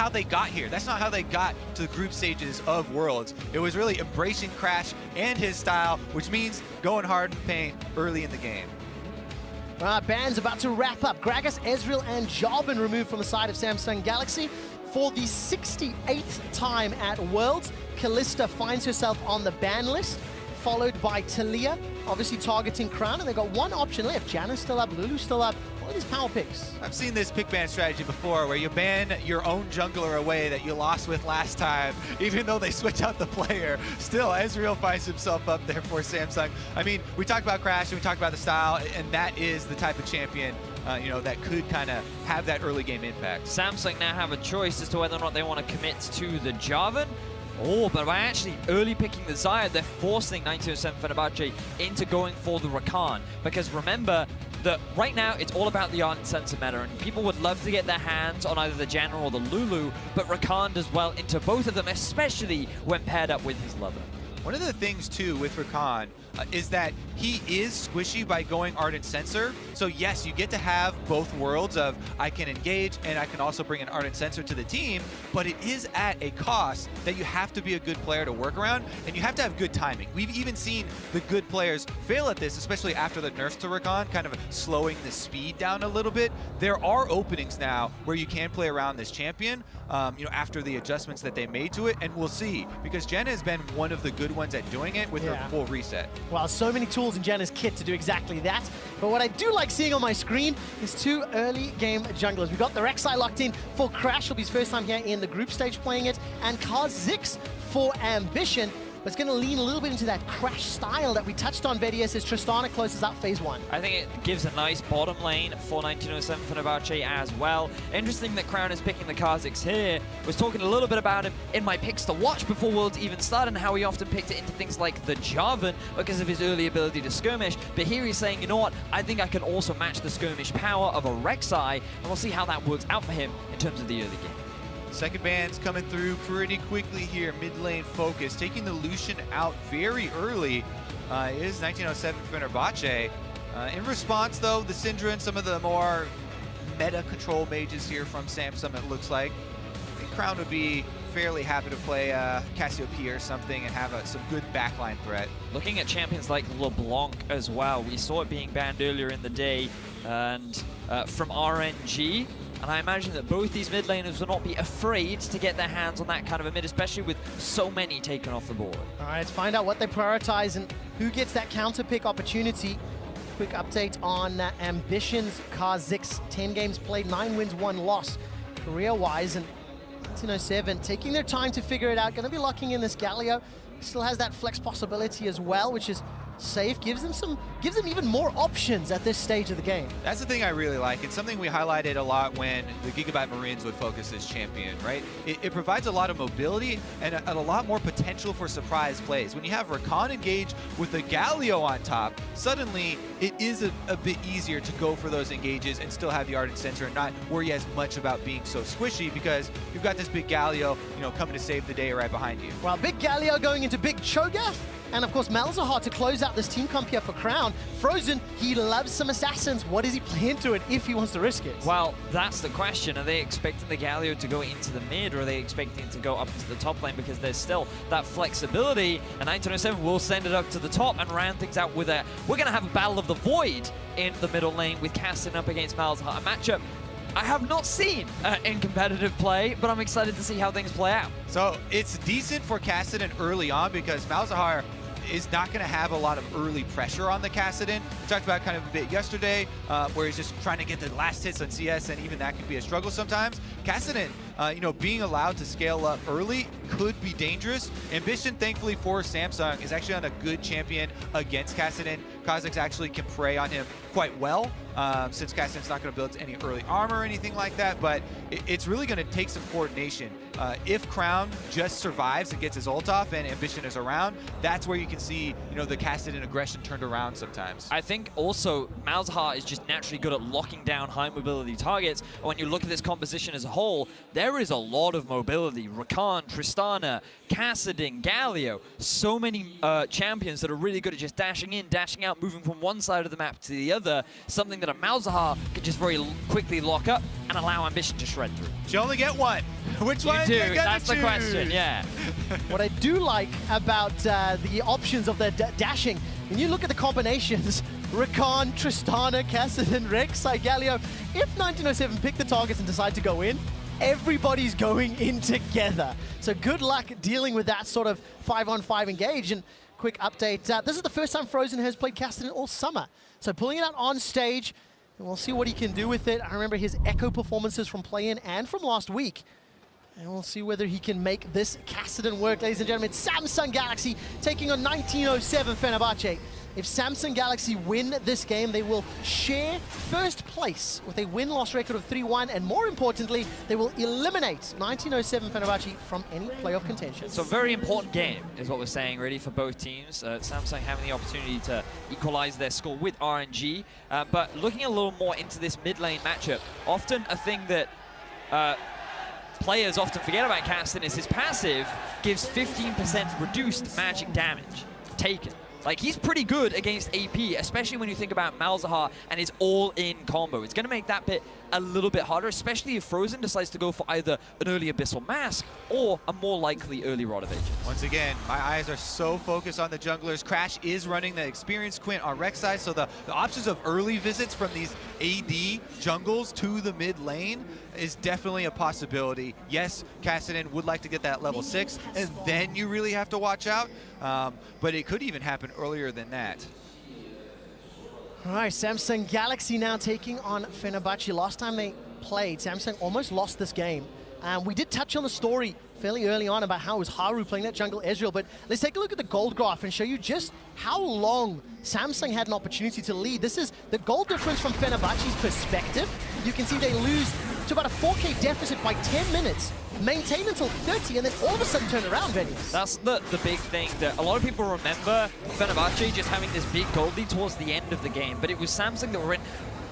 how they got here. That's not how they got to the group stages of Worlds. It was really embracing Crash and his style, which means going hard in paint early in the game. Band's about to wrap up. Gragas, Ezreal, and Jarvan removed from the side of Samsung Galaxy for the 68th time at Worlds. Kalista finds herself on the ban list, followed by Talia, obviously targeting Crown, and they've got one option left. Janna's still up, Lulu's still up. What are these power picks? I've seen this pick ban strategy before where you ban your own jungler away that you lost with last time, even though they switch out the player. Still, Ezreal finds himself up there for Samsung. I mean, we talked about Crash and we talked about the style, and that is the type of champion you know, that could kind of have that early game impact. Samsung now have a choice as to whether or not they want to commit to the Jarvan. Oh, but by actually early picking the Xayah, they're forcing 1907 Fenerbahce into going for the Rakan. Because remember that right now it's all about the Ardent Sensor meta, and people would love to get their hands on either the Janna or the Lulu, but Rakan does well into both of them, especially when paired up with his lover. One of the things, too, with Rakan is that he is squishy by going Ardent Sensor. So, yes, you get to have both worlds of I can engage and I can also bring an Ardent Sensor to the team, but it is at a cost that you have to be a good player to work around, and you have to have good timing. We've even seen the good players fail at this, especially after the nerfs to Rakan, kind of slowing the speed down a little bit. There are openings now where you can play around this champion, you know, after the adjustments that they made to it, and we'll see, because Janna has been one of the good ones at doing it with her full reset. Well, so many tools in Janna's kit to do exactly that. But what I do like seeing on my screen is two early game junglers. We've got the Rek'Sai locked in for Crash. It'll be his first time here in the group stage playing it. And Kha'Zix for Ambition. But it's going to lean a little bit into that Crash style that we touched on, VDS, as Tristana closes out phase 1. I think it gives a nice bottom lane for 1907 Fenerbahce as well. Interesting that Crown is picking the Kha'Zix here. Was talking a little bit about him in my picks to watch before Worlds even started, and how he often picked it into things like the Jarvan because of his early ability to skirmish. But here he's saying, you know what, I think I can also match the skirmish power of a Rek'Sai, and we'll see how that works out for him in terms of the early game. Second ban's coming through pretty quickly here. Mid lane focus, taking the Lucian out very early is 1907 Fenerbahce. In response, though, the Syndra and some of the more meta control mages here from Samsung, it looks like. I think Crown would be fairly happy to play Cassiopeia or something and have some good backline threat. Looking at champions like LeBlanc as well, we saw it being banned earlier in the day, and from RNG. And I imagine that both these mid laners will not be afraid to get their hands on that kind of a mid, especially with so many taken off the board. All right, let's find out what they prioritize and who gets that counter pick opportunity. Quick update on Ambition's Kha'Zix. 10 games played, 9 wins, 1 loss career-wise. And 1907 taking their time to figure it out. Going to be locking in this Galio. Still has that flex possibility as well, which is safe, gives them even more options at this stage of the game. That's the thing I really like. It's something we highlighted a lot when the Gigabyte Marines would focus this champion, right? It provides a lot of mobility and a lot more potential for surprise plays. When you have Rakan engage with the Galio on top, suddenly it is a bit easier to go for those engages and still have the Ardent Sensor and not worry as much about being so squishy, because you've got this big Galio, you know, coming to save the day right behind you. Well, big Galio going into big Cho'Gath. And of course, Malzahar to close out this team comp here for Crown. Frozen, he loves some assassins. What does he play into it if he wants to risk it? Well, that's the question. Are they expecting the Galio to go into the mid, or are they expecting it to go up to the top lane? Because there's still that flexibility, and 1907 will send it up to the top and round things out with a... We're going to have a Battle of the Void in the middle lane with Kassadin up against Malzahar. A matchup I have not seen in competitive play, but I'm excited to see how things play out. So it's decent for Kassadin early on, because Malzahar is not going to have a lot of early pressure on the Kassadin. We talked about kind of a bit yesterday, where he's just trying to get the last hits on CS, and even that can be a struggle sometimes. Kassadin, you know, being allowed to scale up early could be dangerous. Ambition, thankfully for Samsung, is actually on a good champion against Kassadin. Kha'Zix actually can prey on him quite well, since Kassadin's not going to build any early armor or anything like that, but it's really going to take some coordination. If Crown just survives and gets his ult off and Ambition is around, that's where you can see, you know, the Kassadin aggression turned around sometimes. I think also Malzahar is just naturally good at locking down high mobility targets. And when you look at this composition as a whole, there is a lot of mobility. Rakan, Tristana, Kassadin, Galio, so many champions that are really good at just dashing in, dashing out, moving from one side of the map to the other, something that a Malzahar could just very quickly lock up and allow Ambition to shred through. You only get one. Which one? You do. That's the question. Yeah. What I do like about the options of the dashing, when you look at the combinations, Rakan, Tristana, Cassidy, Rex, Igalio, if 1907 pick the targets and decide to go in, everybody's going in together. So good luck dealing with that sort of 5-on-5 engage. And quick update, this is the first time Frozen has played Cassidy all summer. So pulling it out on stage, and we'll see what he can do with it. I remember his Echo performances from play-in and from last week. And we'll see whether he can make this Cassidy work, ladies and gentlemen. Samsung Galaxy taking on 1907 Fenerbahce. If Samsung Galaxy win this game, they will share first place with a win-loss record of 3-1, and more importantly, they will eliminate 1907 Fenerbahce from any playoff contention. So very important game is what we're saying, really, for both teams. Samsung having the opportunity to equalize their score with RNG, but looking a little more into this mid-lane matchup, often a thing that players often forget about Cassidy is his passive gives 15% reduced magic damage taken. Like, he's pretty good against AP, especially when you think about Malzahar and his all-in combo. It's going to make that bit a little bit harder, especially if Frozen decides to go for either an early Abyssal Mask or a more likely early Rod of Ages. Once again, my eyes are so focused on the junglers. Crash is running the experienced Quint on Rex side, so the options of early visits from these AD jungles to the mid lane is definitely a possibility. Yes, Cassidy would like to get that level 6, and then you really have to watch out, but it could even happen earlier than that. All right, Samsung Galaxy now taking on Fenerbahce. Last time they played, Samsung almost lost this game. We did touch on the story fairly early on about how it was Haru playing that jungle Ezreal, but let's take a look at the gold graph and show you just how long Samsung had an opportunity to lead. This is the goal difference from Fenerbahce's perspective. You can see they lose to about a 4K deficit by 10 minutes, maintain until 30, and then all of a sudden turn around, Venus. That's the big thing that a lot of people remember Fenerbahce just having this big gold lead towards the end of the game, but it was Samsung that were in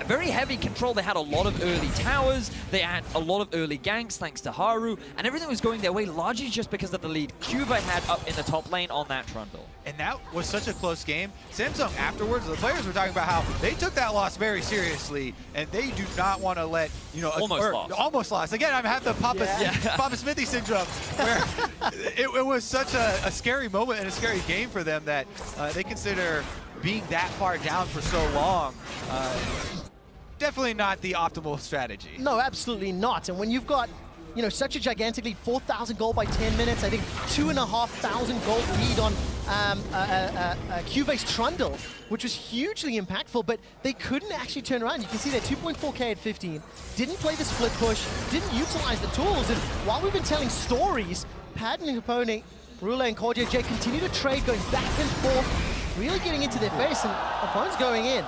very heavy control. They had a lot of early towers, they had a lot of early ganks thanks to Haru, and everything was going their way largely just because of the lead Cuba had up in the top lane on that Trundle. And that was such a close game. Samsung afterwards, the players were talking about how they took that loss very seriously, and they do not want to let, you know, almost lost. Again, I have the Papa Smithy syndrome, where it was such a scary moment and a scary game for them that they consider being that far down for so long. Definitely not the optimal strategy. No, absolutely not. And when you've got, you know, such a gigantic lead, 4,000 gold by 10 minutes, I think 2,500 gold lead on Q-based Trundle, which was hugely impactful, but they couldn't actually turn around. You can see they're 2.4K at 15, didn't play the split push, didn't utilize the tools, and while we've been telling stories, Pad and Capone, Rule and Cordier J continue to trade, going back and forth, really getting into their face, and opponents going in.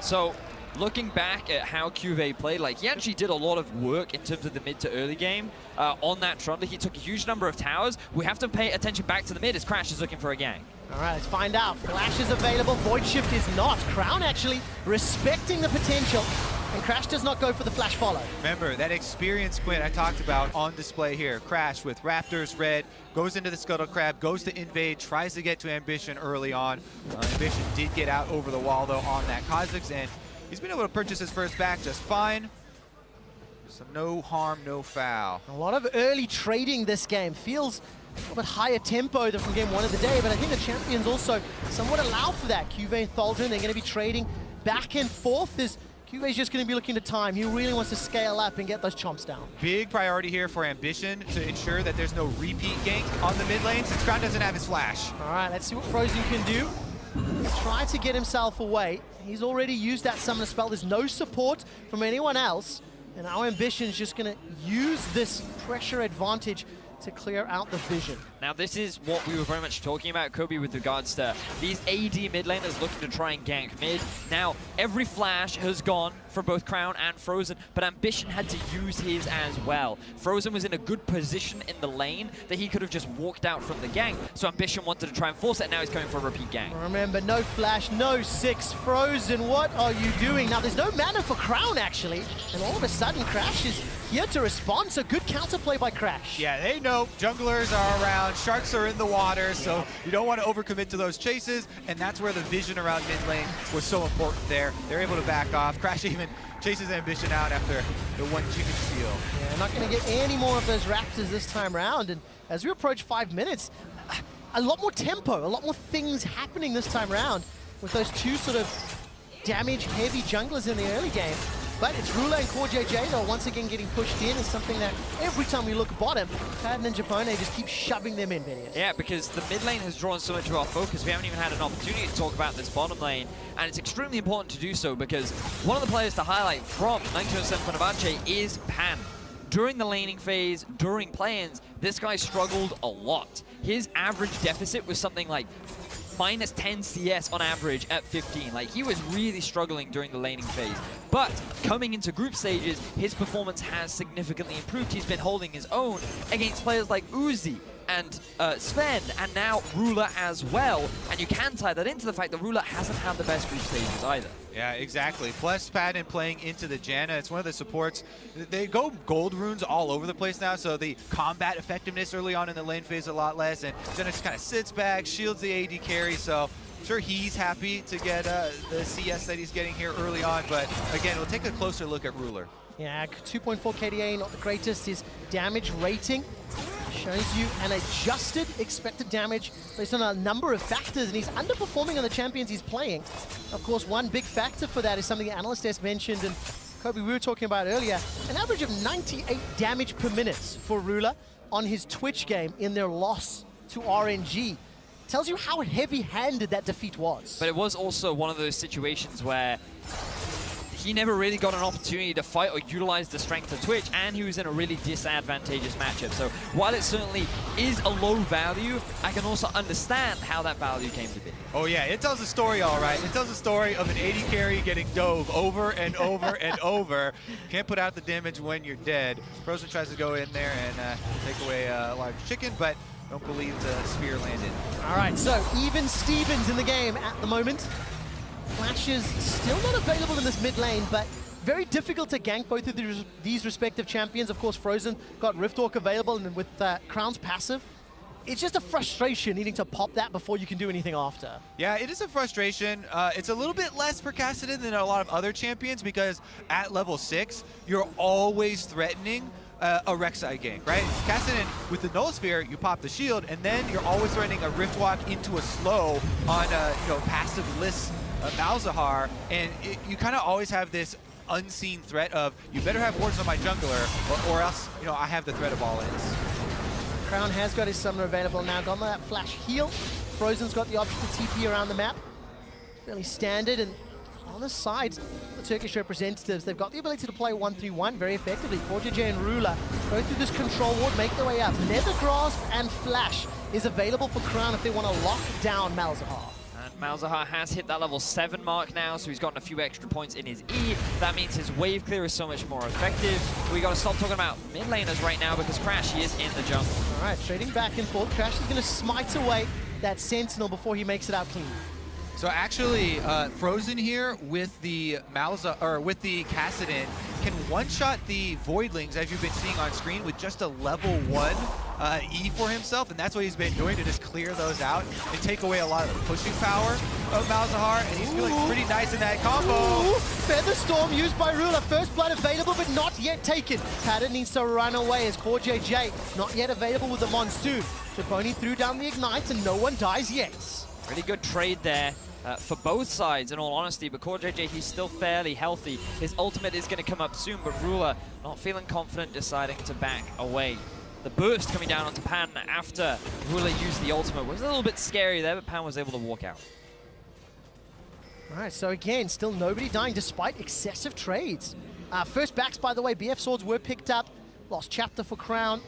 So, looking back at how QV played, like, he actually did a lot of work in terms of the mid to early game on that Trundle. He took a huge number of towers. We have to pay attention back to the mid as Crash is looking for a gang. All right, let's find out. Flash is available, Void Shift is not. Crown actually respecting the potential, and Crash does not go for the flash follow. Remember, that experienced Quint I talked about on display here. Crash with Raptors red, goes into the Scuttle Crab, goes to invade, tries to get to Ambition early on. Ambition did get out over the wall, though, on that Kha'Zix, and he's been able to purchase his first back just fine. So no harm, no foul. A lot of early trading this game. Feels a little bit higher tempo than from game 1 of the day, but I think the champions also somewhat allow for that. QV and Thaldrin, they're going to be trading back and forth as QV's just going to be looking to time. He really wants to scale up and get those chomps down. Big priority here for Ambition to ensure that there's no repeat gank on the mid lane since Crown doesn't have his flash. All right, let's see what Frozen can do. Try to get himself away. He's already used that summoner spell. There's no support from anyone else. And our Ambition is just going to use this pressure advantage to clear out the vision. Now, this is what we were very much talking about, Kobe, with regards to these AD mid laners looking to try and gank mid. Now, every flash has gone for both Crown and Frozen, but Ambition had to use his as well. Frozen was in a good position in the lane that he could have just walked out from the gank, so Ambition wanted to try and force it. Now he's going for a repeat gank. Remember, no flash, no 6. Frozen, what are you doing? Now, there's no mana for Crown, actually, and all of a sudden, Crash is here to respond, so good counterplay by Crash. Yeah, they know junglers are around, sharks are in the water, so you don't want to overcommit to those chases, and that's where the vision around mid lane was so important there. They're able to back off. Crash even chases Ambition out after the one chicken steal. Yeah, They're not going to get any more of those Raptors this time around. And as we approach 5 minutes, a lot more tempo, a lot more things happening this time around with those two sort of damage-heavy junglers in the early game. But it's Rula and Core JJ, though, once again getting pushed in is something that every time we look bottom, Padden and Japone just keep shoving them in, Vinius. Yeah, because the mid lane has drawn so much of our focus. We haven't even had an opportunity to talk about this bottom lane, and it's extremely important to do so because one of the players to highlight from 1907 Fenerbahce is Pan. During the laning phase, during play-ins, this guy struggled a lot. His average deficit was something like minus 10 CS on average at 15. Like, he was really struggling during the laning phase. But coming into group stages, his performance has significantly improved. He's been holding his own against players like Uzi and Sven, and now Rula as well. And you can tie that into the fact that Rula hasn't had the best group stages either. Yeah, exactly. Plus, Padden playing into the Janna. It's one of the supports. They go gold runes all over the place now, so the combat effectiveness early on in the lane phase a lot less. And Janna just kind of sits back, shields the AD carry. So I'm sure he's happy to get the CS that he's getting here early on. But again, we'll take a closer look at Ruler. Yeah, 2.4 KDA, not the greatest. His damage rating shows you an adjusted expected damage based on a number of factors, and he's underperforming on the champions he's playing. Of course, one big factor for that is something the Analyst Desk mentioned, and Kobe, we were talking about earlier, an average of 98 damage per minute for Rula on his Twitch game in their loss to RNG. Tells you how heavy-handed that defeat was. But it was also one of those situations where he never really got an opportunity to fight or utilize the strength of Twitch, and he was in a really disadvantageous matchup. So while it certainly is a low value, I can also understand how that value came to be. Oh yeah, it tells a story, all right. It tells a story of an AD carry getting dove over and over and over. Can't put out the damage when you're dead. Frozen tries to go in there and take away a large chicken, but don't believe the spear landed. All right, so even Stevens in the game at the moment. Flash is still not available in this mid lane, but very difficult to gank both of these respective champions. Of course, Frozen got Rifthawk available, and with Crown's passive, it's just a frustration needing to pop that before you can do anything after. Yeah, it is a frustration. It's a little bit less for Kassadin than a lot of other champions because at level 6, you're always threatening a Rek'Sai gank, right? Kassadin, with the Null Sphere, you pop the shield, and then you're always threatening a Riftwalk into a slow on a passive-less Malzahar, and you kind of always have this unseen threat of, you better have wards on my jungler, or else, I have the threat of all-ins. Crown has got his summoner available now, got that flash heal. Frozen's got the option to TP around the map. Fairly standard, and on the side, the Turkish representatives, they've got the ability to play 1-3-1 very effectively. JJ and Rula go through this control ward, make their way up. Nether Grasp and Flash is available for Crown if they want to lock down Malzahar. Malzahar has hit that level 7 mark now, so he's gotten a few extra points in his E. That means his wave clear is so much more effective. We got to stop talking about mid laners right now because Crash, he is in the jungle. All right, trading back and forth. Crash is going to smite away that Sentinel before he makes it out clean. So actually, Frozen here with the with the Kassadin can one-shot the Voidlings, as you've been seeing on screen, with just a level 1 E for himself, and that's what he's been doing to just clear those out and take away a lot of the pushing power of Malzahar, and he's feeling pretty nice in that combo. Feather Storm used by Rula. First blood available, but not yet taken. Padden needs to run away as Core JJ not yet available with the Monsoon. Japone threw down the Ignite, and no one dies yet. Really good trade there. For both sides, in all honesty, but Core JJ, he's still fairly healthy. His ultimate is going to come up soon, but Rula not feeling confident, deciding to back away. The burst coming down onto Pan after Rula used the ultimate was a little bit scary there, but Pan was able to walk out. All right, so again, still nobody dying despite excessive trades. First backs, by the way, BF swords were picked up. Lost chapter for Crown.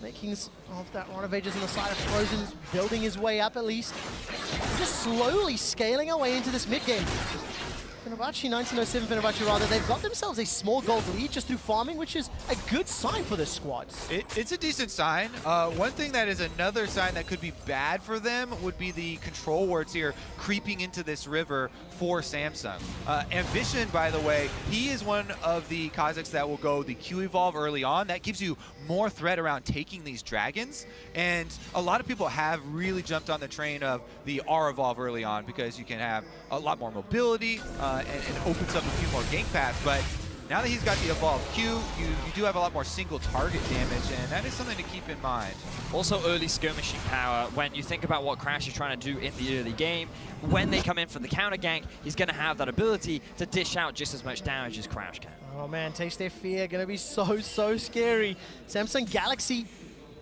Makings of that Rod of Ages on the side of Frozen, building his way up at least. Just slowly scaling our way into this mid-game. Fenerbahce, 1907 Fenerbahce rather, they've got themselves a small gold lead just through farming, which is a good sign for this squad. It's a decent sign. One thing that is another sign that could be bad for them would be the control wards here creeping into this river for Samsung. Ambition, by the way, he is one of the Kazakhs that will go the Q Evolve early on. That gives you more threat around taking these dragons, and a lot of people have really jumped on the train of the R Evolve early on because you can have a lot more mobility, and it opens up a few more gank paths, but Now that he's got the evolved Q, you do have a lot more single target damage, and that is something to keep in mind. Also early skirmishing power. When you think about what Crash is trying to do in the early game, when they come in for the counter gank, he's going to have that ability to dish out just as much damage as Crash can. Oh man, Taste Their Fear, gonna be so scary. Samsung Galaxy,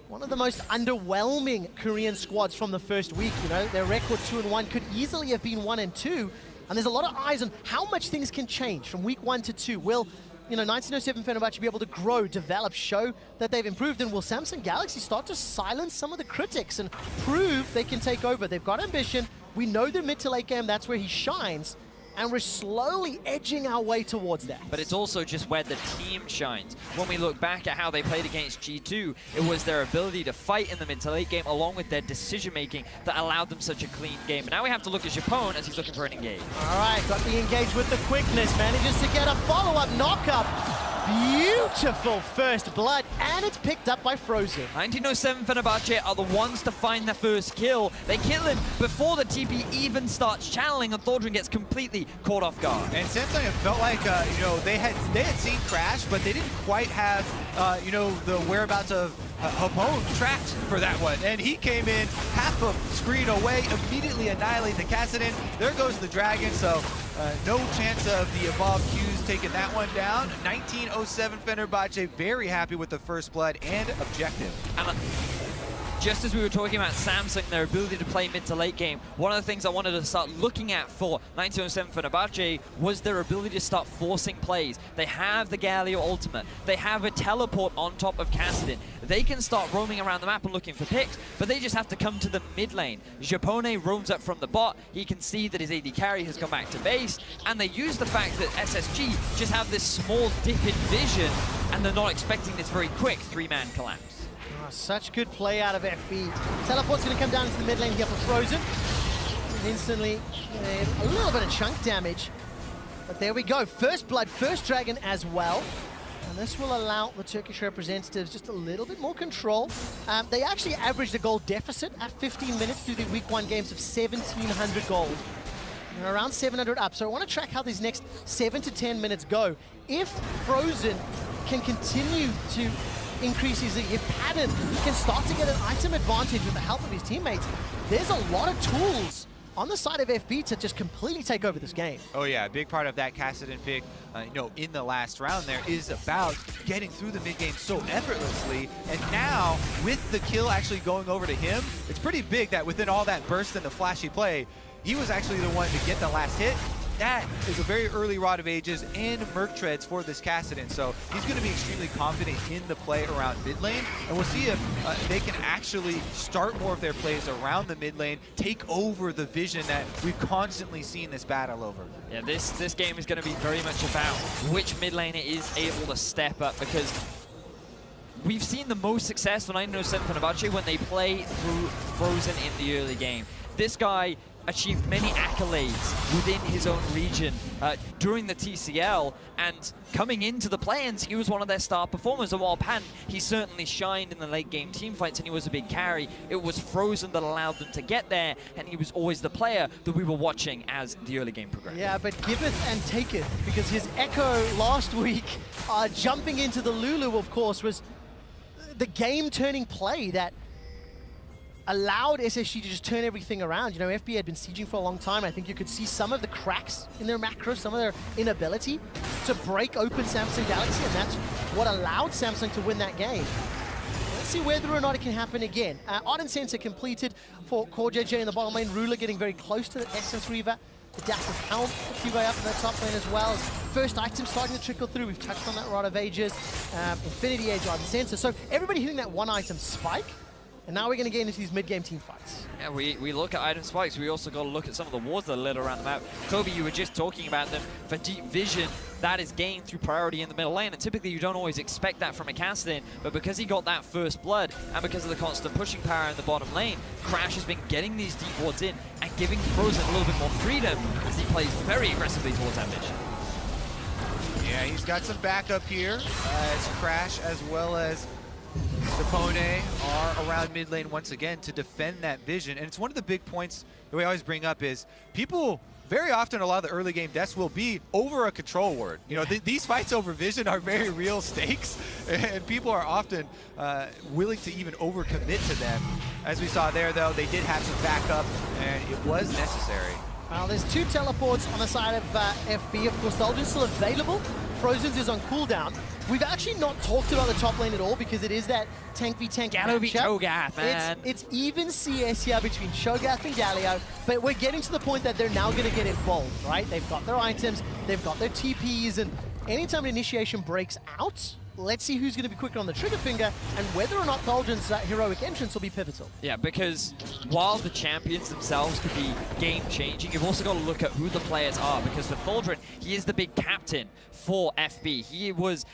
one of the most underwhelming Korean squads from the first week. You know, their record 2-1 could easily have been 1-2. And there's a lot of eyes on how much things can change from week 1 to 2. Will, you know, 1907 Fenerbahce be able to grow, develop, show that they've improved? And will Samsung Galaxy start to silence some of the critics and prove they can take over? They've got ambition. We know the mid to late game, that's where he shines. And we're slowly edging our way towards that. But it's also just where the team shines. When we look back at how they played against G2, it was their ability to fight in the mid to late game along with their decision-making that allowed them such a clean game. But now we have to look at Japone as he's looking for an engage. All right, got the engage with the quickness. Manages to get a follow-up knock-up. Beautiful first blood, and it's picked up by Frozen. 1907 Fenerbahce are the ones to find their first kill. They kill him before the TP even starts channeling, and Thordran gets completely caught off guard. And Samsung, it felt like you know, they had seen Crash, but they didn't quite have you know, the whereabouts of Japone tracked for that one. And he came in half a screen away, immediately annihilate the Kassadin. There goes the Dragon, so no chance of the evolved Qs taking that one down. 1907 Fenerbahce very happy with the first blood and objective. And just as we were talking about Samsung, their ability to play mid to late game, one of the things I wanted to start looking at for 1907 Fenerbahce was their ability to start forcing plays. They have the Galio ultimate. They have a teleport on top of Kassadin. They can start roaming around the map and looking for picks, but they just have to come to the mid lane. Japone roams up from the bot. He can see that his AD carry has come back to base, and they use the fact that SSG just have this small dip in vision, and they're not expecting this very quick 3-man collapse. Such good play out of FB. Teleport's going to come down into the mid lane here for Frozen. And instantly, a little bit of chunk damage. But there we go. First blood, first dragon as well. And this will allow the Turkish representatives just a little bit more control. They actually averaged a gold deficit at 15 minutes through the week 1 games of 1,700 gold. They're around 700 up. So I want to track how these next 7 to 10 minutes go. If Frozen can continue to increase his pattern, he can start to get an item advantage with the help of his teammates. There's a lot of tools on the side of FB to just completely take over this game. Oh yeah, a big part of that Kassadin pick, you know, in the last round there is about getting through the mid game so effortlessly. And now, with the kill actually going over to him, it's pretty big that within all that burst and the flashy play, he was actually the one to get the last hit. That is a very early Rod of Ages and Merc Treads for this Kassadin, so he's going to be extremely confident in the play around mid lane, and we'll see if they can actually start more of their plays around the mid lane, take over the vision that we've constantly seen this battle over. Yeah, this game is going to be very much about which mid laner is able to step up, because we've seen the most success for 1907 Fenerbahce when they play through Frozen in the early game. This guy achieved many accolades within his own region during the TCL, and coming into the play-ins, he was one of their star performers. And while Pan, he certainly shined in the late game team fights and he was a big carry, it was Frozen that allowed them to get there, and he was always the player that we were watching as the early game progressed. Yeah, but giveth and taketh, because his Echo last week, jumping into the Lulu, of course, was the game-turning play that allowed SSG to just turn everything around. You know, FB had been sieging for a long time. I think you could see some of the cracks in their macro, some of their inability to break open Samsung Galaxy, and that's what allowed Samsung to win that game. Let's see whether or not it can happen again. Ardent Sensor completed for Core JJ in the bottom lane. Ruler getting very close to the Essence Reaver. The Dash of Helm for QA up in the top lane as well. First item starting to trickle through. We've touched on that Rod of Ages, Infinity Age, Ardent Sensor. So everybody hitting that one item spike. And now we're going to get into these mid-game team fights. Yeah, we look at item spikes. We also got to look at some of the wards that are lit around the map. Kobe, you were just talking about them. For deep vision, that is gained through priority in the middle lane. And typically you don't always expect that from a Kassadin. But because he got that first blood, and because of the constant pushing power in the bottom lane, Crash has been getting these deep wards in and giving Frozen a little bit more freedom as he plays very aggressively towards that vision. Yeah, he's got some backup here as Crash as well as Japone are around mid lane once again to defend that vision. And it's one of the big points that we always bring up is people very often a lot of the early game deaths will be over a control word. You know, these fights over vision are very real stakes, and people are often willing to even overcommit to them. As we saw there, though, they did have some backup, and it was necessary. Well, there's 2 teleports on the side of FB. Of course, Dolgen's still available. Frozen's is on cooldown. We've actually not talked about the top lane at all because it is that tank v tank Galio v matchup. Cho'Gath, man. It's even CS here between Cho'Gath and Galio, but we're getting to the point that they're now going to get involved, right? They've got their items, they've got their TPs, and anytime an initiation breaks out, let's see who's going to be quicker on the trigger finger and whether or not Dolgen's heroic entrance will be pivotal. Yeah, because while the champions themselves could be game-changing, you've also got to look at who the players are, because for Thaldren, he is the big captain for FB. He was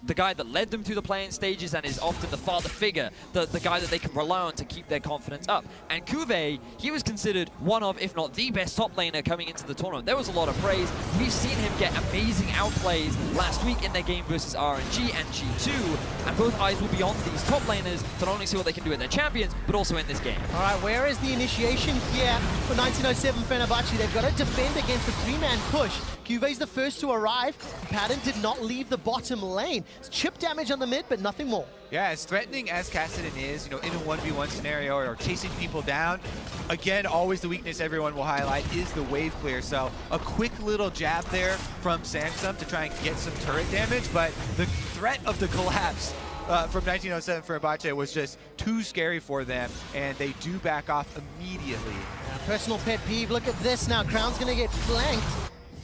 the guy that led them through the playing stages and is often the father figure, the guy that they can rely on to keep their confidence up. And Cuvée, he was considered one of, if not the best top laner coming into the tournament. There was a lot of praise. We've seen him get amazing outplays last week in their game versus RNG and G2, and both eyes will be on these top laners to not only see what they can do with their champions, but also in this game. All right, where is the initiation here for 1907 Fenerbahce? They've got to defend against the 3-man push. Cuvé's the first to arrive. Padden did not leave the bottom lane. It's chip damage on the mid, but nothing more. Yeah, as threatening as Kassadin is, you know, in a 1v1 scenario or chasing people down, again, always the weakness everyone will highlight is the wave clear. So a quick little jab there from Samsung to try and get some turret damage, but the threat of the collapse from 1907 Fenerbahce was just too scary for them, and they do back off immediately. Personal pet peeve, look at this now. Crown's going to get flanked.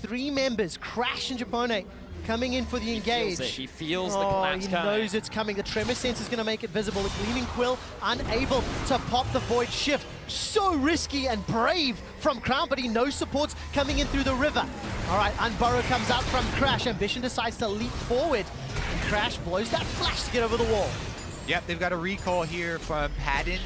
3 members, Crash and Japone, coming in for the engage. He feels the collapse coming. He knows it's coming. The Tremor Sense is going to make it visible. The Gleaming Quill unable to pop the Void Shift. So risky and brave from Crown, but he knows supports coming in through the river. All right, Unburrow comes out from Crash. Ambition decides to leap forward. And Crash blows that flash to get over the wall. Yep, they've got a recall here from Padden.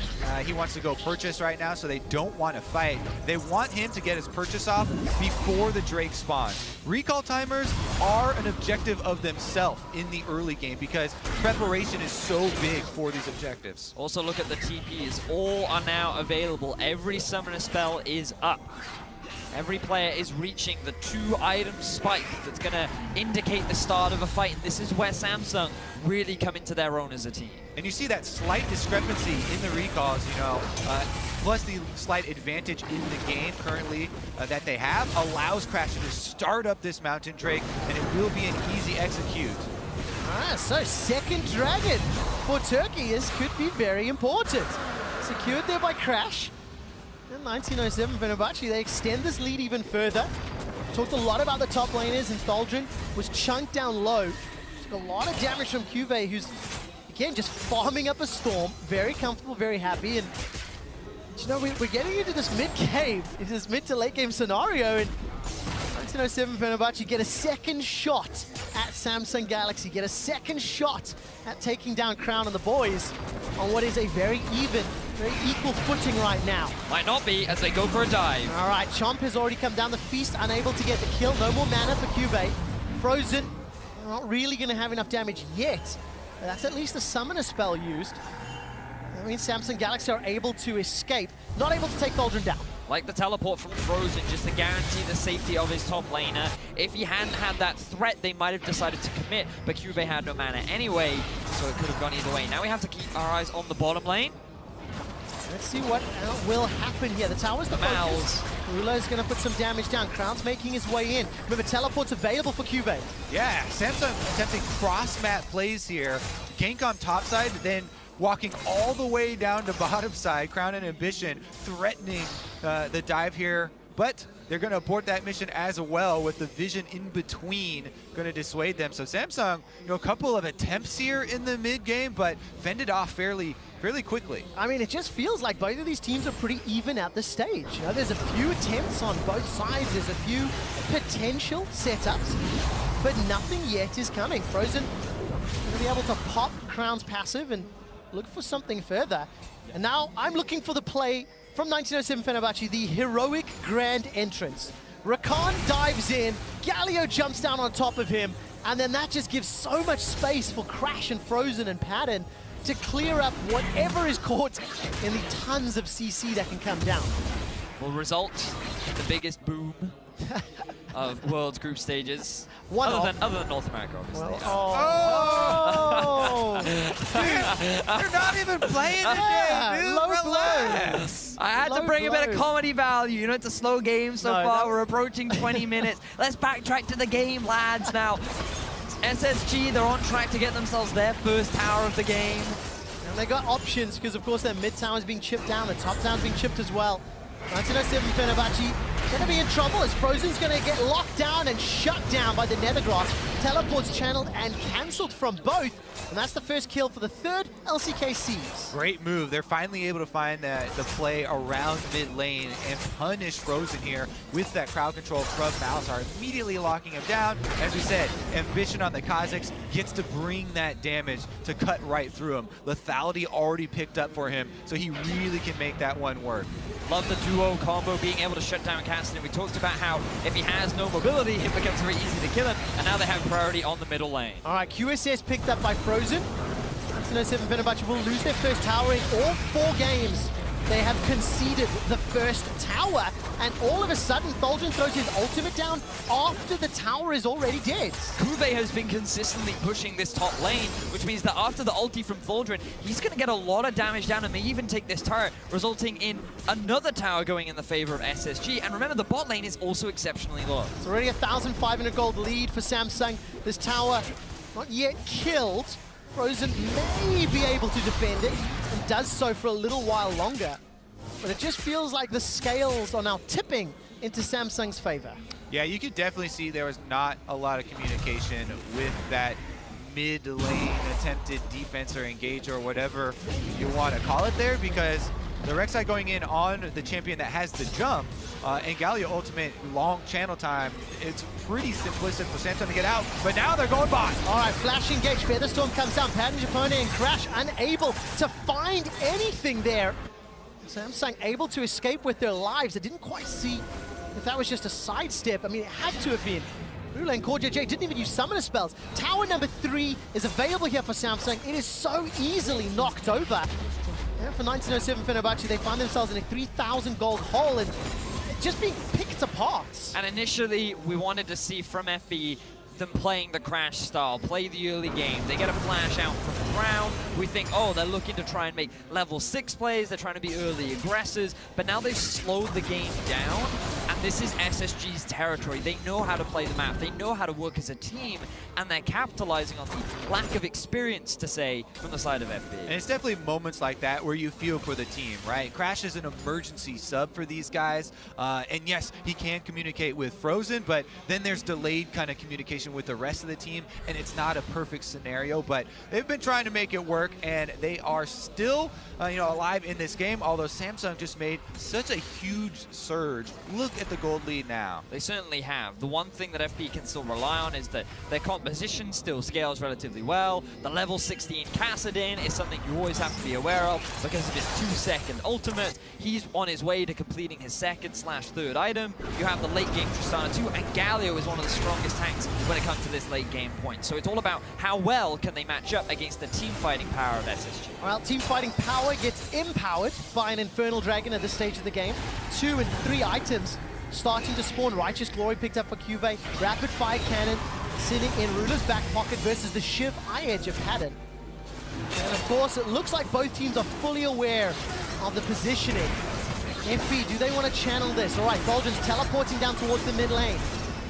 He wants to go purchase right now, so they don't want to fight. They want him to get his purchase off before the Drake spawns. Recall timers are an objective of themselves in the early game because preparation is so big for these objectives. Also look at the TPs. All are now available. Every summoner spell is up. Every player is reaching the 2-item spike that's going to indicate the start of a fight. And this is where Samsung really come into their own as a team. And you see that slight discrepancy in the recalls, you know, plus the slight advantage in the game currently that they have allows Crash to start up this Mountain Drake, and it will be an easy execute. So second dragon for Turkey could be very important. Secured there by Crash. 1907 Fenerbahce, they extend this lead even further. Talked a lot about the top laners, and Thaldren was chunked down low. Took a lot of damage from Cuvée, who's, again, just farming up a storm. Very comfortable, very happy. And, you know, we're getting into this mid-game, this mid to late game scenario, and 1907 Fenerbahce get a second shot at Samsung Galaxy, get a second shot at taking down Crown and the boys on what is a very even, very equal footing right now. Might not be as they go for a dive. All right, Chomp has already come down the feast, unable to get the kill. No more mana for Cuvée. Frozen, not really going to have enough damage yet. But that's at least a summoner spell used. That means Samsung Galaxy are able to escape, not able to take Thaldren down. Like the teleport from Frozen, just to guarantee the safety of his top laner. If he hadn't had that threat, they might have decided to commit, but Cuvée had no mana anyway, so it could have gone either way. Now we have to keep our eyes on the bottom lane. Let's see what will happen here. The tower's the focus. Rulo's going to put some damage down. Crown's making his way in. Remember, teleport's available for Cuvée. Yeah, Samsung attempting cross-map plays here. Gank on top side, then walking all the way down to bottom side. Crown and Ambition threatening the dive here, but they're going to abort that mission as well with the vision in between going to dissuade them. So Samsung, you know, a couple of attempts here in the mid game, but fended off fairly quickly. I mean, it just feels like both of these teams are pretty even at this stage. You know, there's a few attempts on both sides. There's a few potential setups, but nothing yet is coming. Frozen going to be able to pop Crown's passive and look for something further. And now I'm looking for the play from 1907 Fenerbahce, the heroic grand entrance. Rakan dives in, Galio jumps down on top of him, and then that just gives so much space for Crash and Frozen and Padden to clear up whatever is caught in the tons of CC that can come down. will result in the biggest boom of World's group stages. Other than North America, obviously. Well, You're not even playing the game, dude. Low Relax. I had to bring a bit of comedy value. You know, it's a slow game so far. We're approaching 20 minutes. Let's backtrack to the game, lads, now. SSG, they're on track to get themselves their first tower of the game. And they got options because, of course, their mid tower is being chipped down. The top tower is being chipped as well. 1907 Fenerbahce going to be in trouble as Frozen's going to get locked down and shut down by the Nethergrass. Teleports channeled and cancelled from both. And that's the first kill for the third LCKCs. Great move. They're finally able to find the play around mid lane and punish Frozen here with that crowd control from Malzahar, immediately locking him down. As we said, Ambition on the Kazakhs gets to bring that damage to cut right through him. Lethality already picked up for him, so he really can make that one work. Love the duo combo, being able to shut down Cassidy. We talked about how if he has no mobility, it becomes very easy to kill him, and now they have priority on the middle lane. All right, QSS picked up by Frozen. 1907 Fenerbahce will lose their first tower in all 4 games. They have conceded the first tower, and all of a sudden, Thaldren throws his ultimate down after the tower is already dead. Kuve has been consistently pushing this top lane, which means that after the ulti from Thaldren, he's going to get a lot of damage down and may even take this turret, resulting in another tower going in the favor of SSG. And remember, the bot lane is also exceptionally low. It's already a 1,500 gold lead for Samsung. This tower not yet killed. Frozen may be able to defend it, and does so for a little while longer. But it just feels like the scales are now tipping into Samsung's favor. Yeah, you could definitely see there was not a lot of communication with that mid-lane attempted defense or engage or whatever you want to call it there, because the Rek'Sai going in on the champion that has the jump, and Galio ultimate long channel time, it's pretty simplistic for Samsung to get out, but now they're going bot. All right, flash engage, Featherstorm comes down, Padden, Japone, and Crash unable to find anything there. Samsung able to escape with their lives. I didn't quite see if that was just a sidestep. I mean, it had to have been. Rula and Core JJ didn't even use summoner spells. Tower number 3 is available here for Samsung. It is so easily knocked over. And for 1907 Fenerbahce, they find themselves in a 3,000 gold hole and just being picked apart. And initially, we wanted to see from FB them playing the Crash style, play the early game. They get a flash out from the ground. We think, oh, they're looking to try and make level 6 plays. They're trying to be early aggressors. But now they've slowed the game down. And this is SSG's territory. They know how to play the map. They know how to work as a team. And they're capitalizing on the lack of experience, to say, from the side of FB. And it's definitely moments like that where you feel for the team, right? Crash is an emergency sub for these guys. And yes, he can communicate with Frozen, but then there's delayed kind of communication with the rest of the team, and it's not a perfect scenario, but they've been trying to make it work, and they are still alive in this game, although Samsung just made such a huge surge. Look at the gold lead now. They certainly have. The one thing that FB can still rely on is that their composition still scales relatively well. The level 16 Kassadin is something you always have to be aware of because of his 2-second ultimate. He's on his way to completing his 2nd/3rd item. You have the late game Tristana too, and Galio is one of the strongest tanks when it comes to this late game point. So it's all about how well can they match up against the team fighting power of SSG. Well, team fighting power gets empowered by an Infernal Dragon at this stage of the game. 2 and 3 items starting to spawn. Righteous Glory picked up for Cuve. Rapid Fire Cannon sitting in Rula's back pocket versus the Shiv Eye Edge of Padden. And of course, it looks like both teams are fully aware of the positioning. FB, do they want to channel this? All right, Thaldren's teleporting down towards the mid lane.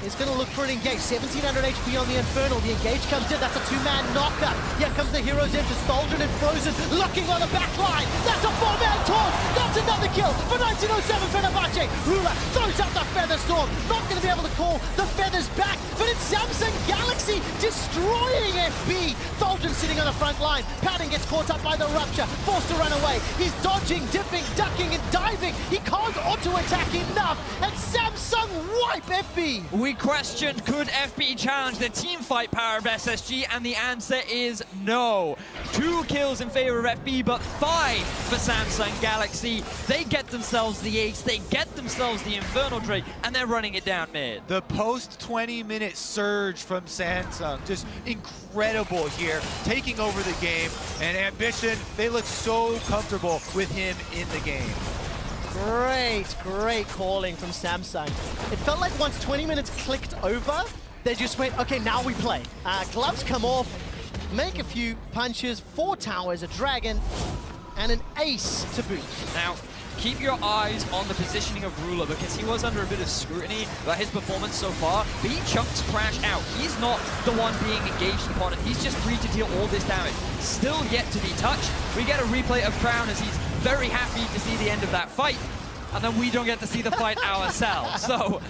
He's going to look for an engage. 1,700 HP on the Infernal. The engage comes in. That's a 2-man knocker. Here comes the hero's entrance. Thaldren and Frozen looking on the back line. That's a 4-man taunt. That's another kill for 1907 Fenerbahce. Rula throws out the Feather Storm. Not going to be able to call the Feathers back, but it's Samsung Galaxy destroying FB. Thaldren sitting on the front line. Padden gets caught up by the Rupture. Forced to run away. He's dodging, dipping, ducking, and diving. He can't auto-attack enough. And Samsung wipe FB. We questioned, could FB challenge the team fight power of SSG, and the answer is no. 2 kills in favor of FB, but 5 for Samsung Galaxy. They get themselves the ace, they get themselves the Infernal Drake, and they're running it down mid. The post 20-minute surge from Samsung, just incredible here, taking over the game, and Ambition, they look so comfortable with him in the game. Great calling from Samsung. It felt like once 20 minutes clicked over, they just went, okay, now we play. Gloves come off, make a few punches, 4 towers, a dragon, and an ace to boot. Now, keep your eyes on the positioning of Ruler, because he was under a bit of scrutiny about his performance so far, but he chunked Crash out. He's not the one being engaged upon it. He's just free to deal all this damage. Still yet to be touched. We get a replay of Crown as he's very happy to see the end of that fight, and then we don't get to see the fight ourselves. So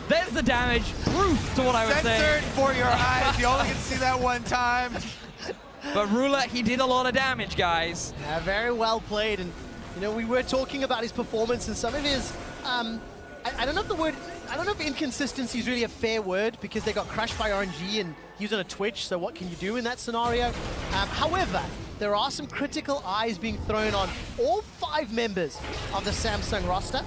there's the damage, proof to what I was saying. Censored for your eyes. You only get to see that one time. But Ruler, he did a lot of damage, guys. Yeah, very well played. And you know, we were talking about his performance and some of his, I don't know if the word, I don't know if inconsistency is really a fair word, because they got crushed by RNG and he was on a Twitch, so what can you do in that scenario? However, there are some critical eyes being thrown on all 5 members of the Samsung roster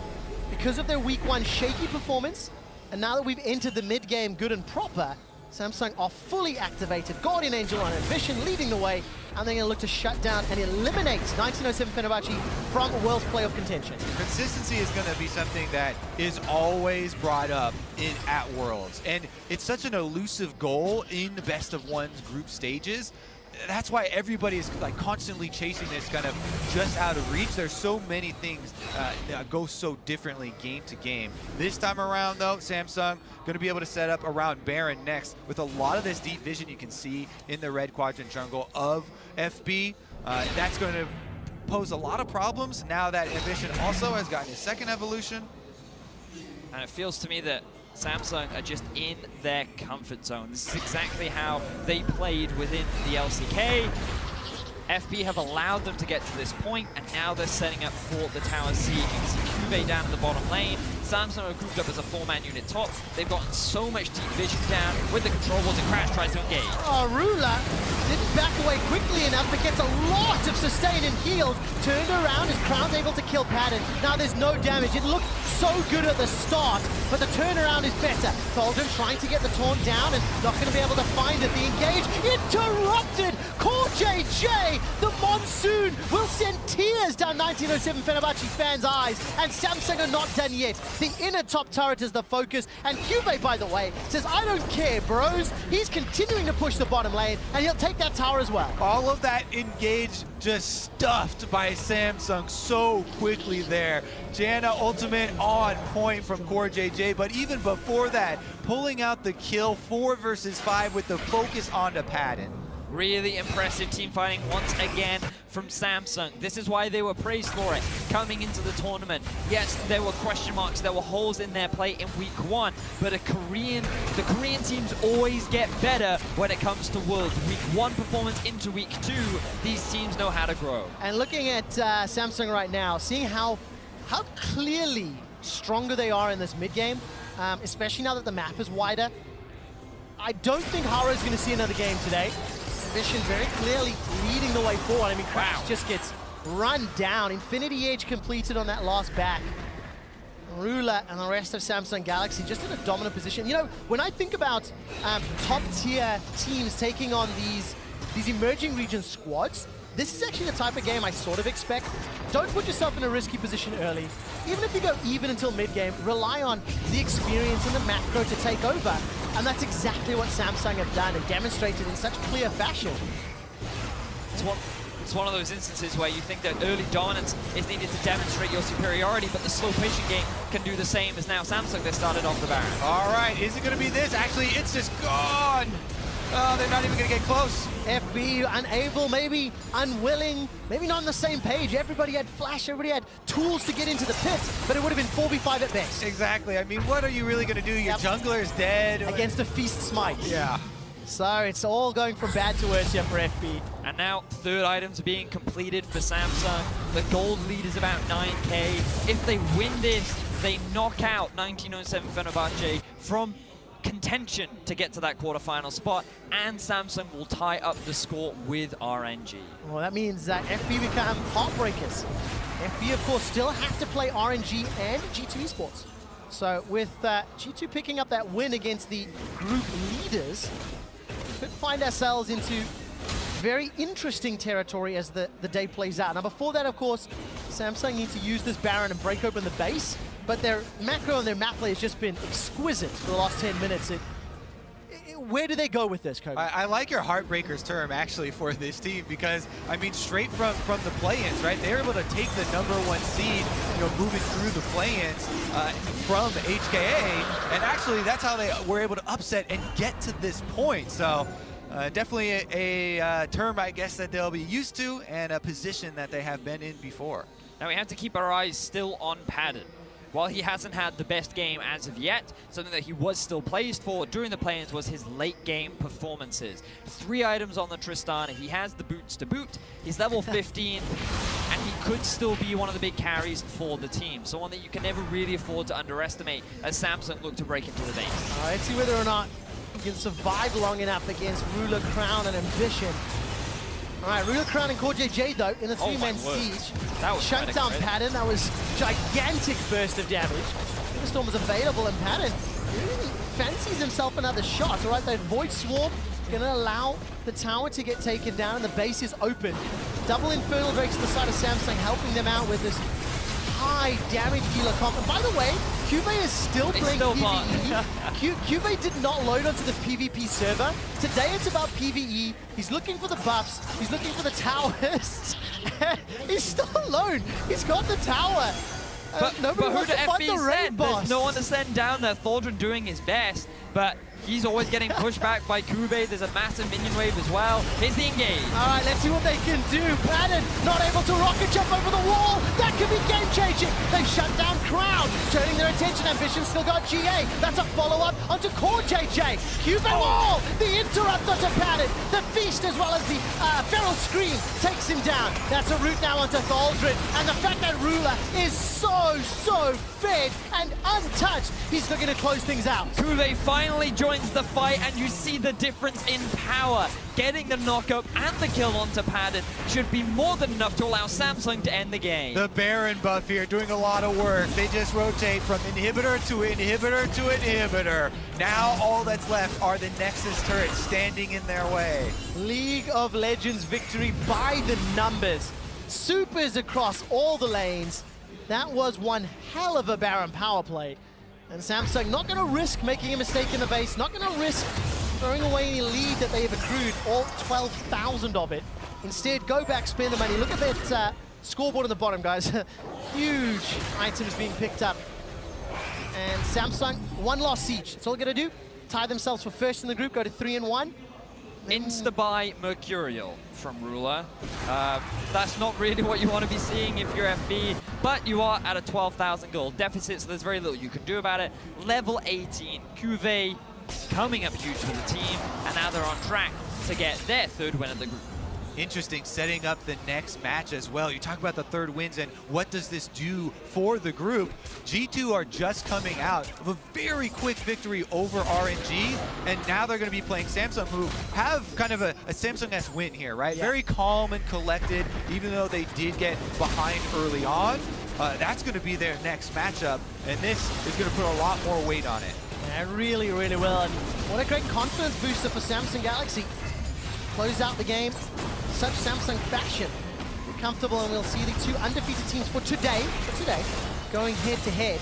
because of their week 1 shaky performance. And now that we've entered the mid-game good and proper, Samsung are fully activated. Guardian Angel on Ambition leading the way, and they're going to look to shut down and eliminate 1907 Fenerbahce from World's playoff contention. Consistency is going to be something that is always brought up at Worlds, and it's such an elusive goal in the best of one's group stages. That's why everybody is like constantly chasing this kind of just out of reach. There's so many things that go so differently game to game. This time around though, Samsung going to be able to set up around Baron next with a lot of this deep vision you can see in the red quadrant jungle of FB. That's going to pose a lot of problems now that Ambition also has gotten his 2nd evolution. And it feels to me that Samsung are just in their comfort zone. This is exactly how they played within the LCK. FB have allowed them to get to this point, and now they're setting up for the tower siege. You can see Cuvée down in the bottom lane. Samsung are grouped up as a 4-man unit top. They've gotten so much deep vision down with the control balls, and Crash tries to engage. Oh, Ruler didn't back away quickly enough, but gets a lot of sustain and heals. Turned around as Crown's able to kill Patton. Now there's no damage. It looked so good at the start, but the turnaround is better. Golden trying to get the taunt down and not going to be able to find it. The engage interrupted. Core JJ, the monsoon will send tears down 1907 Fenerbahce fans' eyes, and Samsung are not done yet. The inner top turret is the focus, and Cuvée, by the way, says, I don't care, bros. He's continuing to push the bottom lane, and he'll take that tower as well. All of that engage just stuffed by Samsung so quickly there. Janna ultimate on point from Core JJ, but even before that, pulling out the kill 4 versus 5 with the focus onto Patton. Really impressive team fighting once again from Samsung. This is why they were praised for it coming into the tournament. Yes, there were question marks, there were holes in their play in week 1, but the Korean teams always get better when it comes to Worlds. Week 1 performance into week 2, these teams know how to grow. And looking at Samsung right now, seeing how clearly stronger they are in this mid game, especially now that the map is wider, I don't think Haro is going to see another game today. Ambition very clearly leading the way forward. I mean, Crash just gets run down. Infinity Edge completed on that last back. Ruler and the rest of Samsung Galaxy just in a dominant position. You know, when I think about top-tier teams taking on these emerging region squads, this is actually the type of game I sort of expect. Don't put yourself in a risky position early. Even if you go even until mid-game, rely on the experience and the macro to take over. And that's exactly what Samsung have done and demonstrated in such clear fashion. It's one of those instances where you think that early dominance is needed to demonstrate your superiority, but the slow patient game can do the same as now Samsung that started off the Baron. All right, is it going to be this? Actually, it's just gone. Oh, they're not even going to get close. FB unable, maybe unwilling, maybe not on the same page. Everybody had flash, everybody had tools to get into the pit, but it would have been 4v5 at best. Exactly. I mean, what are you really going to do? Your jungler is dead. Against a Feast Smite. Yeah. So it's all going from bad to worse here for FB. And now 3rd items are being completed for Samsung. The gold lead is about 9k. If they win this, they knock out 1907 Fenerbahce from contention to get to that quarterfinal spot, and Samsung will tie up the score with RNG. Well, that means that FB become heartbreakers. FB, of course, still have to play RNG and G2 Esports. So with G2 picking up that win against the group leaders, we could find ourselves into very interesting territory as the day plays out. Now before that, of course, Samsung need to use this Baron and break open the base, but their macro and their map play has just been exquisite for the last 10 minutes. Where do they go with this, Kobe? I like your heartbreakers term actually for this team because, I mean, straight from the play-ins, right? They're able to take the #1 seed, you know, moving through the play-ins from HKA, and actually that's how they were able to upset and get to this point. So definitely a term, I guess, that they'll be used to and a position that they have been in before. Now we have to keep our eyes still on Padden. While he hasn't had the best game as of yet, something that he was still praised for during the play-ins was his late-game performances. 3 items on the Tristan, he has the boots to boot, he's level 15, and he could still be one of the big carries for the team. So one that you can never really afford to underestimate as Samsung look to break into the base. Let's see whether or not he can survive long enough against Ruler, Crown, and Ambition. All right, Ruler, Crown, and CoreJJ, though, in the 3-man siege. That was chunked down Padden. That was gigantic burst of damage. The Storm was available, and Padden really fancies himself another shot. All right, that Void Swarm gonna allow the tower to get taken down, and the base is open. Double Infernal Drakes to the side of Samsung, helping them out with this high damage dealer comp. And by the way, Cube is still playing PvE. Cube did not load onto the PvP server. Today it's about PvE. He's looking for the buffs. He's looking for the towers. He's still alone. He's got the tower. But who to FB send? There's no one to send down there. Thaldron doing his best, but he's always getting pushed back by Kube. There's a massive minion wave as well. Here's the engage. All right, let's see what they can do. Padden not able to rocket jump over the wall. That could be game-changing. They shut down Crown, turning their attention. Ambition still got GA. That's a follow-up onto CoreJJ. Cube wall. The interrupt onto Padden. The feast as well as the feral scream takes him down. That's a route now onto Thaldron. And the fact that Ruler is so fed and untouched, he's looking to close things out. Cube finally joins the fight, and you see the difference in power. Getting the knockup and the kill onto Padden should be more than enough to allow Samsung to end the game. The Baron buff here doing a lot of work. They just rotate from inhibitor to inhibitor to inhibitor. Now all that's left are the Nexus turrets standing in their way. League of Legends victory by the numbers. Supers across all the lanes. That was one hell of a Baron power play. And Samsung not going to risk making a mistake in the base, not going to risk throwing away any lead that they have accrued, all 12,000 of it. Instead, go back, spend the money. Look at that scoreboard on the bottom, guys. Huge items being picked up. And Samsung, 1 lost siege. That's all they're going to do. Tie themselves for first in the group, go to 3-1. Insta-buy Mercurial from Ruler. That's not really what you want to be seeing if you're FB, but you are at a 12,000 gold deficit, so there's very little you can do about it. Level 18, Cuvée coming up huge for the team, and now they're on track to get their 3rd win of the group. Interesting, setting up the next match as well. You talk about the 3rd wins and what does this do for the group. G2 are just coming out of a very quick victory over RNG, and now they're going to be playing Samsung, who have kind of a Samsung-esque win here, right? Yeah. Very calm and collected, even though they did get behind early on. That's going to be their next matchup, and this is going to put a lot more weight on it. Yeah, really, really well. And what a great confidence booster for Samsung Galaxy. Close out the game, such Samsung fashion. Be comfortable, and we'll see the 2 undefeated teams for today, going head-to-head.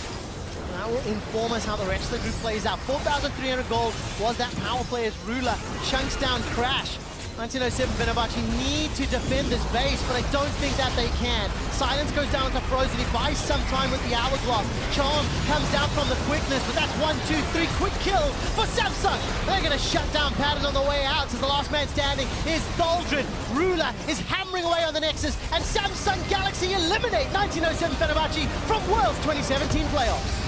That will inform us how the rest of the group plays out. 4,300 gold was that power play as Ruler chunks down Crash. 1907 Fenerbahce need to defend this base, but I don't think that they can. Silence goes down to Frozen. He buys some time with the Hourglass. Charm comes down from the quickness, but that's 1, 2, 3 quick kills for Samsung. They're going to shut down Padden on the way out, as the last man standing is Thaldron. Ruler is hammering away on the Nexus, and Samsung Galaxy eliminate 1907 Fenerbahce from Worlds 2017 playoffs.